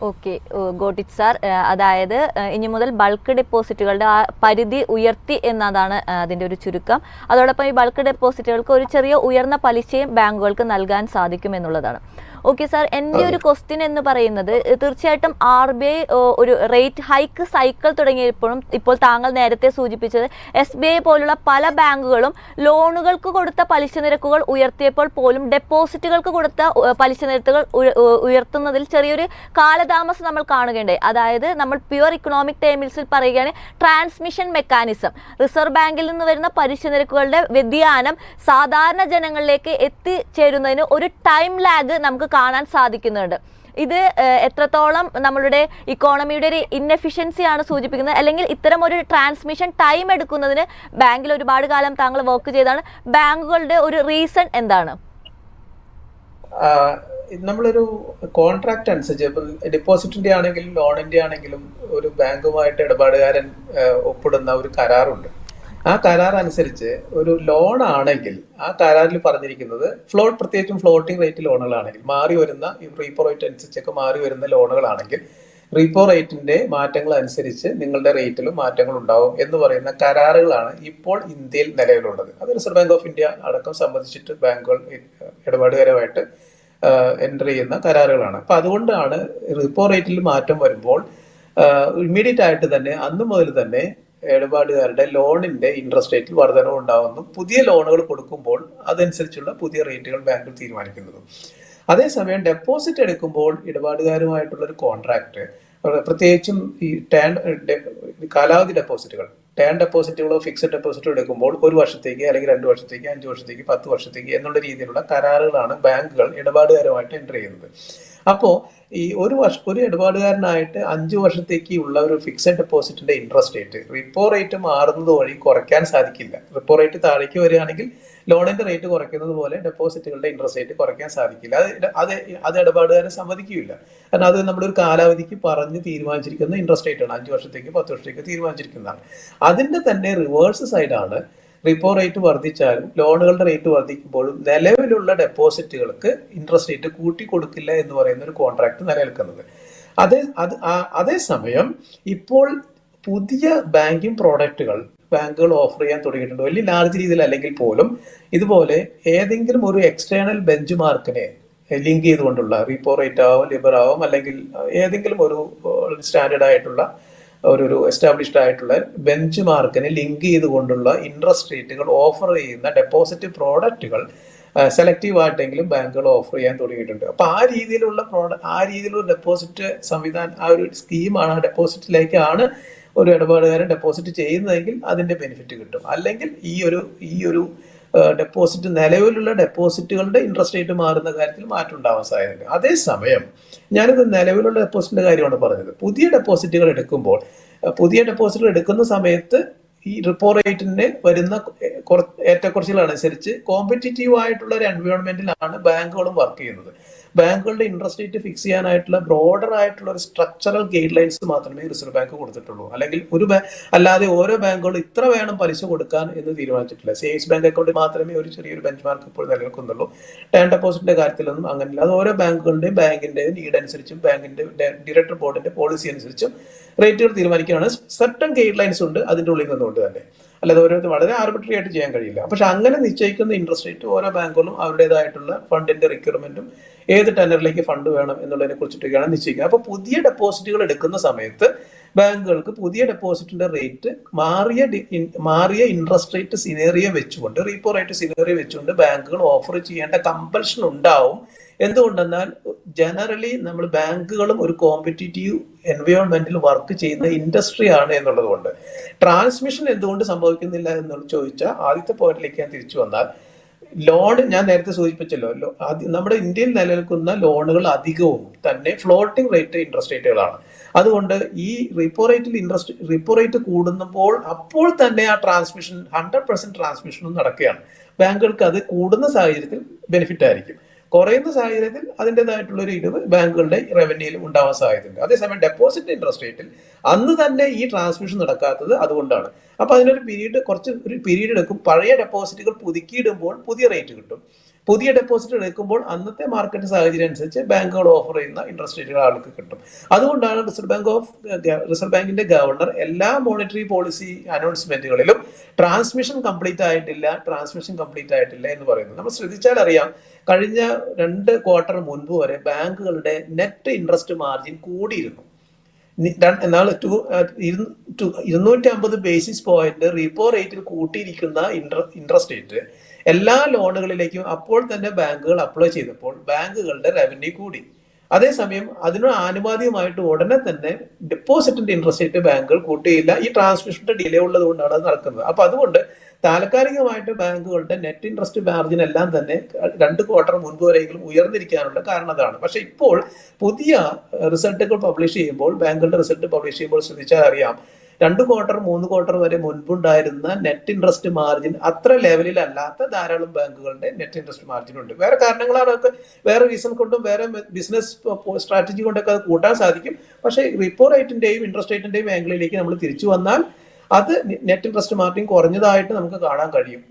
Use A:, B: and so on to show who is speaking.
A: Okay, got it sir. അതായത് ഇനി മുതൽ ബൾക്ക് ഡെപ്പോസിറ്റുകളുടെ ആ പരിധി ഉയർത്തി എന്നതാണ് അതിൻ്റെ ഒരു ചുരുക്കം. അതോടൊപ്പം ഈ ബൾക്ക് ഡെപ്പോസിറ്റുകൾക്ക് ഒരു ചെറിയ ഉയർന്ന പലിശയും ബാങ്കുകൾക്ക് നൽകാൻ സാധിക്കും എന്നുള്ളതാണ്. ഓക്കെ സാർ, എൻ്റെ ഒരു ക്വസ്റ്റ്യൻ എന്ന് പറയുന്നത് തീർച്ചയായിട്ടും RBI ഒരു റേറ്റ് ഹൈക്ക് സൈക്കിൾ തുടങ്ങിയപ്പോഴും ഇപ്പോൾ താങ്കൾ നേരത്തെ സൂചിപ്പിച്ചത് SBI പോലുള്ള പല ബാങ്കുകളും ലോണുകൾക്ക് കൊടുത്ത പലിശ നിരക്കുകൾ ഉയർത്തിയപ്പോൾ പോലും ഡെപ്പോസിറ്റുകൾക്ക് കൊടുത്ത പലിശ നിരക്കുകൾ ഉയർത്തുന്നതിൽ ചെറിയൊരു കാലതാമസം നമ്മൾ കാണുകയുണ്ടായി. അതായത് നമ്മൾ പ്യുവർ ഇക്കണോമിക് ടേംസിൽ പറയുകയാണ് ട്രാൻസ്മിഷൻ മെക്കാനിസം. റിസർവ് ബാങ്കിൽ നിന്ന് വരുന്ന പലിശ നിരക്കുകളുടെ വ്യതിയാനം സാധാരണ ജനങ്ങളിലേക്ക് എത്തിച്ചേരുന്നതിന് ഒരു ടൈം ലാഗ് നമുക്ക് കാണാൻ സാധിക്കുന്നുണ്ട്. ഇത് എത്രത്തോളം നമ്മളുടെ ഇക്കോണമിയുടെ ഒരു ഇൻഎഫിഷ്യൻസിയാണ് സൂചിപ്പിക്കുന്നത്, അല്ലെങ്കിൽ ഇത്തരം ഒരു ട്രാൻസ്മിഷൻ ടൈം എടുക്കുന്നതിന് ബാങ്കിൽ ഒരുപാട് കാലം താങ്കൾ വർക്ക് ചെയ്താണ്, ബാങ്കുകളുടെ ഒരു റീസൺ എന്താണ്?
B: നമ്മളൊരു കോൺട്രാക്ട് അനുസരിച്ച് ഇപ്പം ഡെപ്പോസിറ്റിന്റെ ആണെങ്കിലും ലോണിന്റെ ആണെങ്കിലും ഒരു ബാങ്കുമായിട്ട് ഇടപാടുകാരൻ ഒപ്പിടുന്ന ഒരു കരാറുണ്ട്. ആ കരാർ അനുസരിച്ച് ഒരു ലോൺ ആണെങ്കിൽ ആ കരാറിൽ പറഞ്ഞിരിക്കുന്നത് പ്രത്യേകിച്ചും ഫ്ലോട്ടിംഗ് റേറ്റ് ലോണുകളാണെങ്കിൽ മാറി വരുന്ന റീപ്പോ റേറ്റ് അനുസരിച്ചൊക്കെ മാറി വരുന്ന ലോണുകളാണെങ്കിൽ റീപ്പോ റേറ്റിന്റെ മാറ്റങ്ങൾ അനുസരിച്ച് നിങ്ങളുടെ റേറ്റിലും മാറ്റങ്ങൾ ഉണ്ടാവും എന്ന് പറയുന്ന കരാറുകളാണ് ഇപ്പോൾ ഇന്ത്യയിൽ നിലവിലുള്ളത്. അത് റിസർവ് ബാങ്ക് ഓഫ് ഇന്ത്യ അടക്കം സംബന്ധിച്ചിട്ട് ബാങ്കുകൾ ഇടപാടുകാരുമായിട്ട് എൻ്റർ ചെയ്യുന്ന കരാറുകളാണ്. അപ്പൊ അതുകൊണ്ടാണ് റിപ്പോ റേറ്റിൽ മാറ്റം വരുമ്പോൾ ഇമ്മീഡിയറ്റ് ആയിട്ട് തന്നെ അന്ന് മുതൽ തന്നെ ഇടപാടുകാരുടെ ലോണിന്റെ ഇൻട്രസ്റ്റ് റേറ്റിൽ വർധനവ് ഉണ്ടാകുന്നു. പുതിയ ലോണുകൾ കൊടുക്കുമ്പോൾ അതനുസരിച്ചുള്ള പുതിയ റേറ്റുകൾ ബാങ്കുകൾ തീരുമാനിക്കുന്നതും. അതേസമയം ഡെപ്പോസിറ്റ് എടുക്കുമ്പോൾ ഇടപാടുകാരുമായിട്ടുള്ള ഒരു കോൺട്രാക്ട്, പ്രത്യേകിച്ചും ഈ കാലാവധി ഡെപ്പോസിറ്റുകൾ, ടേൺ ഡെപ്പോസിറ്റുകളോ ഫിക്സഡ് ഡെപ്പോസിറ്റോ എടുക്കുമ്പോൾ 1 വർഷത്തേക്ക് അല്ലെങ്കിൽ 2 വർഷത്തേക്ക് 5 വർഷത്തേക്ക് 10 വർഷത്തേക്ക് എന്നുള്ള രീതിയിലുള്ള കരാറുകളാണ് ബാങ്കുകൾ ഇടപാടുകാരുമായിട്ട് എൻ്റർ ചെയ്യുന്നത്. അപ്പോൾ ഈ ഒരു ഇടപാടുകാരനായിട്ട് 5 വർഷത്തേക്ക് ഉള്ള ഒരു ഫിക്സഡ് ഡെപ്പോസിറ്റിന്റെ ഇൻട്രസ്റ്റ് റേറ്റ് റിപ്പോ റേറ്റ് മാറുന്നത് വഴി കുറയ്ക്കാൻ സാധിക്കില്ല. റിപ്പോ റേറ്റ് താഴേക്ക് വരികയാണെങ്കിൽ ലോണിന്റെ റേറ്റ് കുറയ്ക്കുന്നത് പോലെ ഡെപ്പോസിറ്റുകളുടെ ഇൻട്രസ്റ്റ് റേറ്റ് കുറയ്ക്കാൻ സാധിക്കില്ല. അത് ഇടപാടുകാരൻ സമ്മതിക്കില്ല. കാരണം അത് നമ്മളൊരു കാലാവധിക്ക് പറഞ്ഞ് തീരുമാനിച്ചിരിക്കുന്ന ഇൻട്രസ്റ്റ് റേറ്റ് ആണ്. 5 വർഷത്തേക്ക് 10 വർഷത്തേക്ക് തീരുമാനിച്ചിരിക്കുന്നതാണ്. അതിന്റെ തന്നെ റിവേഴ്സ് സൈഡാണ് റിപ്പോ റേറ്റ് വർദ്ധിച്ചാലും ലോണുകളുടെ റേറ്റ് വർദ്ധിക്കുമ്പോഴും നിലവിലുള്ള ഡെപ്പോസിറ്റുകൾക്ക് ഇൻട്രസ്റ്റ് റേറ്റ് കൂട്ടി കൊടുക്കില്ല എന്ന് പറയുന്ന ഒരു കോൺട്രാക്ട് നിലനിൽക്കുന്നത്. അതേസമയം ഇപ്പോൾ പുതിയ ബാങ്കിങ് പ്രോഡക്റ്റുകൾ ബാങ്കുകൾ ഓഫർ ചെയ്യാൻ തുടങ്ങിയിട്ടുണ്ട്. വലിയ ലാർജ് രീതിയിൽ അല്ലെങ്കിൽ പോലും ഇതുപോലെ ഏതെങ്കിലും ഒരു എക്സ്റ്റേണൽ ബെഞ്ച് മാർക്കിനെ ലിങ്ക് ചെയ്തുകൊണ്ടുള്ള റീപ്പോ റേറ്റ് ആവും, ലിബർ ആവും, അല്ലെങ്കിൽ ഏതെങ്കിലും ഒരു സ്റ്റാൻഡേർഡ് ആയിട്ടുള്ള ഒരു എസ്റ്റാബ്ലിഷ്ഡ് ആയിട്ടുള്ള ബെഞ്ച് മാർക്കിനെ ലിങ്ക് ചെയ്തുകൊണ്ടുള്ള ഇൻട്രസ്റ്റ് റേറ്റുകൾ ഓഫർ ചെയ്യുന്ന ഡെപ്പോസിറ്റ് പ്രോഡക്റ്റുകൾ സെലക്റ്റീവ് ആയിട്ടെങ്കിലും ബാങ്കുകൾ ഓഫർ ചെയ്യാൻ തുടങ്ങിയിട്ടുണ്ട്. അപ്പൊ ആ രീതിയിലുള്ള ഡെപ്പോസിറ്റ് സംവിധാനം, ആ ഒരു സ്കീമാണ്, ആ ഡെപ്പോസിറ്റിലേക്കാണ് ഒരു ഇടപാടുകാരൻ ഡെപ്പോസിറ്റ് ചെയ്യുന്നതെങ്കിൽ അതിന്റെ ബെനിഫിറ്റ് കിട്ടും. അല്ലെങ്കിൽ ഈ ഒരു ഡെപ്പോസിറ്റ് നിലവിലുള്ള ഡെപ്പോസിറ്റുകളുടെ ഇൻട്രസ്റ്റ് റേറ്റ് മാറുന്ന കാര്യത്തിൽ മാറ്റം ഉണ്ടാവാൻ സാധ്യതയുണ്ട്. അതേസമയം ഞാനിത് നിലവിലുള്ള ഡെപ്പോസിറ്റിന്റെ കാര്യമാണ് പറഞ്ഞത്. പുതിയ ഡെപ്പോസിറ്റുകൾ എടുക്കുന്ന സമയത്ത് ഈ റിപ്പോ റേറ്റിന്റെ വരുന്ന ഏറ്റക്കുറച്ചിലുകൾ അനുസരിച്ച് കോമ്പറ്റീറ്റീവ് ആയിട്ടുള്ള ഒരു എൻവയോൺമെന്റിലാണ് ബാങ്കുകളും വർക്ക് ചെയ്യുന്നത്. ബാങ്കുകളുടെ ഇൻട്രസ്റ്റ് റേറ്റ് ഫിക്സ് ചെയ്യാനായിട്ടുള്ള ബ്രോഡർ ആയിട്ടുള്ള ഒരു സ്ട്രക്ചറൽ ഗൈഡ് ലൈൻസ് മാത്രമേ റിസർവ് ബാങ്ക് കൊടുത്തിട്ടുള്ളൂ. അല്ലെങ്കിൽ അല്ലാതെ ഓരോ ബാങ്കുകളും ഇത്ര വേണം പലിശ കൊടുക്കാൻ എന്ന് തീരുമാനിച്ചിട്ടില്ല. സേവിങ്സ് ബാങ്ക് അക്കൗണ്ടിൽ മാത്രമേ ഒരു ചെറിയൊരു ബെഞ്ച് മാർക്ക് ഇപ്പോൾ നിലനിൽക്കുന്നുള്ളൂ. ടേൺ ഡെപ്പോസിറ്റിന്റെ കാര്യത്തിലൊന്നും അങ്ങനെയില്ല. അത് ഓരോ ബാങ്കുകളുടെയും ബാങ്കിന്റെയും നീഡ് അനുസരിച്ചും ബാങ്കിന്റെ ഡയറക്ടർ ബോർഡിന്റെ പോളിസി അനുസരിച്ചും റേറ്റുകൾ തീരുമാനിക്കുകയാണ്. സർട്ടൺ ഗൈഡ് ലൈൻസ് ഉണ്ട് അതിന്റെ ഉള്ളിൽ നിന്നുകൊണ്ട് തന്നെ. അല്ലാതെ ഓരോരുത്തർ വളരെ ആർബിട്രറി ആയിട്ട് ചെയ്യാൻ കഴിയില്ല. പക്ഷെ അങ്ങനെ നിശ്ചയിക്കുന്ന ഇൻട്രസ്റ്റ് റേറ്റ് ഓരോ ബാങ്കുകളും അവരുടേതായിട്ടുള്ള ഫണ്ടിന്റെ റിക്വയർമെന്റും ഏത് ടെന്നറിലേക്ക് ഫണ്ട് വേണം എന്നുള്ളതിനെ കുറിച്ചിട്ടൊക്കെയാണ് നിശ്ചയിക്കുന്നത്. അപ്പോൾ പുതിയ ഡെപ്പോസിറ്റുകൾ എടുക്കുന്ന സമയത്ത് ബാങ്കുകൾക്ക് പുതിയ ഡെപ്പോസിറ്റിന്റെ റേറ്റ് മാറിയ ഇൻട്രസ്റ്റ് റേറ്റ് സിനേറിയോ വെച്ചുകൊണ്ട്, റീപ്പോ റേറ്റ് സിനേറിയോ വെച്ചുകൊണ്ട് ബാങ്കുകൾ ഓഫർ ചെയ്യേണ്ട കമ്പൽഷൻ ഉണ്ടാവും. എന്തുകൊണ്ടെന്നാൽ ജനറലി നമ്മൾ ബാങ്കുകളും ഒരു കോമ്പറ്റീറ്റീവ് എൻവയോൺമെന്റിൽ വർക്ക് ചെയ്യുന്ന ഇൻഡസ്ട്രി ആണ് എന്നുള്ളത് കൊണ്ട് ട്രാൻസ്മിഷൻ എന്തുകൊണ്ട് സംഭവിക്കുന്നില്ല എന്ന് ചോദിച്ചാൽ ആദ്യത്തെ പോയിന്റിലേക്ക് ഞാൻ തിരിച്ചു വന്നാൽ, ലോൺ ഞാൻ നേരത്തെ സൂചിപ്പിച്ചല്ലോ, നമ്മുടെ ഇന്ത്യയിൽ നിലനിൽക്കുന്ന ലോണുകൾ അധികവും തന്നെ ഫ്ലോട്ടിംഗ് റേറ്റ് ഇൻട്രസ്റ്റ് റേറ്റുകളാണ്. അതുകൊണ്ട് ഈ റിപ്പോ റേറ്റ് കൂടുമ്പോൾ അപ്പോൾ തന്നെ ആ ട്രാൻസ്മിഷൻ 100% ട്രാൻസ്മിഷനും നടക്കുകയാണ്. ബാങ്കുകൾക്ക് അത് കൂടുന്ന സാഹചര്യത്തിൽ ബെനിഫിറ്റ് ആയിരിക്കും. കുറയുന്ന സാഹചര്യത്തിൽ അതിൻ്റെതായിട്ടുള്ള ഒരു ഇടിവ് ബാങ്കുകളുടെ റവന്യൂയിൽ ഉണ്ടാവാൻ സാധ്യതയുണ്ട്. അതേസമയം ഡെപ്പോസിറ്റ് ഇൻട്രസ്റ്റ് റേറ്റിൽ അന്ന് തന്നെ ഈ ട്രാൻസ്മിഷൻ നടക്കാത്തത് അതുകൊണ്ടാണ്. അപ്പൊ അതിനൊരു പീരീഡ് എടുക്കും. പഴയ ഡെപ്പോസിറ്റുകൾ പുതുക്കിയിടുമ്പോൾ പുതിയ റേറ്റ് കിട്ടും. പുതിയ ഡെപ്പോസിറ്റ് എടുക്കുമ്പോൾ അന്നത്തെ മാർക്കറ്റ് സാഹചര്യം അനുസരിച്ച് ബാങ്കുകൾ ഓഫർ ചെയ്യുന്ന ഇൻട്രസ്റ്റ് റേറ്റുകൾ ആൾക്ക് കിട്ടും. അതുകൊണ്ടാണ് റിസർവ് ബാങ്കിന്റെ ഗവർണർ എല്ലാ മോണിറ്ററി പോളിസി അനൗൺസ്മെന്റുകളിലും ട്രാൻസ്മിഷൻ കംപ്ലീറ്റ് ആയിട്ടില്ല എന്ന് പറയുന്നത്. നമ്മൾ ശ്രദ്ധിച്ചാൽ അറിയാം, കഴിഞ്ഞ 2 ക്വാർട്ടർ മുൻപ് വരെ ബാങ്കുകളുടെ നെറ്റ് ഇൻട്രസ്റ്റ് മാർജിൻ കൂടിയിരുന്നു. എന്നാൽ 250 ബേസിസ് പോയിന്റ് റീപ്പോ റേറ്റിൽ കൂട്ടിയിരിക്കുന്ന ഇൻട്രസ്റ്റ് റേറ്റ് എല്ലാ ലോണുകളിലേക്കും അപ്പോൾ തന്നെ ബാങ്കുകൾ അപ്ലൈ ചെയ്തപ്പോൾ ബാങ്കുകളുടെ റവന്യൂ കൂടി. അതേസമയം അതിനോട് ആനുപാതികമായിട്ട് ഉടനെ തന്നെ ഡെപ്പോസിറ്റിന്റെ ഇൻട്രസ്റ്റ് റേറ്റ് ബാങ്കുകൾ കൂട്ടിയില്ല. ഈ ട്രാൻസ്മിഷന്റെ ഡിലേ ഉള്ളത് കൊണ്ടാണ് അത് നടക്കുന്നത്. അപ്പൊ അതുകൊണ്ട് താൽക്കാലികമായിട്ട് ബാങ്കുകളുടെ നെറ്റ് ഇൻട്രസ്റ്റ് മാർജിൻ എല്ലാം തന്നെ 2 ക്വാർട്ടർ മുൻപ് വരെയെങ്കിലും ഉയർന്നിരിക്കാനുള്ള കാരണം അതാണ്. പക്ഷെ ഇപ്പോൾ പുതിയ റിസൾട്ടുകൾ പബ്ലിഷ് ചെയ്യുമ്പോൾ, ബാങ്കുകളുടെ റിസൾട്ട് പബ്ലിഷ് ചെയ്യുമ്പോൾ ശ്രദ്ധിച്ചാൽ അറിയാം, 2 ക്വാർട്ടർ 3 ക്വാർട്ടർ വരെ മുൻപുണ്ടായിരുന്ന നെറ്റ് ഇൻട്രസ്റ്റ് മാർജിൻ അത്ര ലെവലിലല്ലാത്ത ധാരാളം ബാങ്കുകളുടെ നെറ്റ് ഇൻട്രസ്റ്റ് മാർജിൻ ഉണ്ട്. വേറെ കാരണങ്ങളാണൊക്കെ, വേറെ റീസൺ കൊണ്ടും വേറെ ബിസിനസ് സ്ട്രാറ്റജി കൊണ്ടൊക്കെ അത് കൂട്ടാൻ സാധിക്കും. പക്ഷേ റിപ്പോ റേറ്റിന്റെയും ഇൻട്രസ്റ്റ് റേറ്റിന്റെയും ആംഗിളിലേക്ക് നമ്മൾ തിരിച്ചു വന്നാൽ അത് നെറ്റ് ഇൻട്രസ്റ്റ് മാർജിൻ കുറഞ്ഞതായിട്ട് നമുക്ക് കാണാൻ കഴിയും.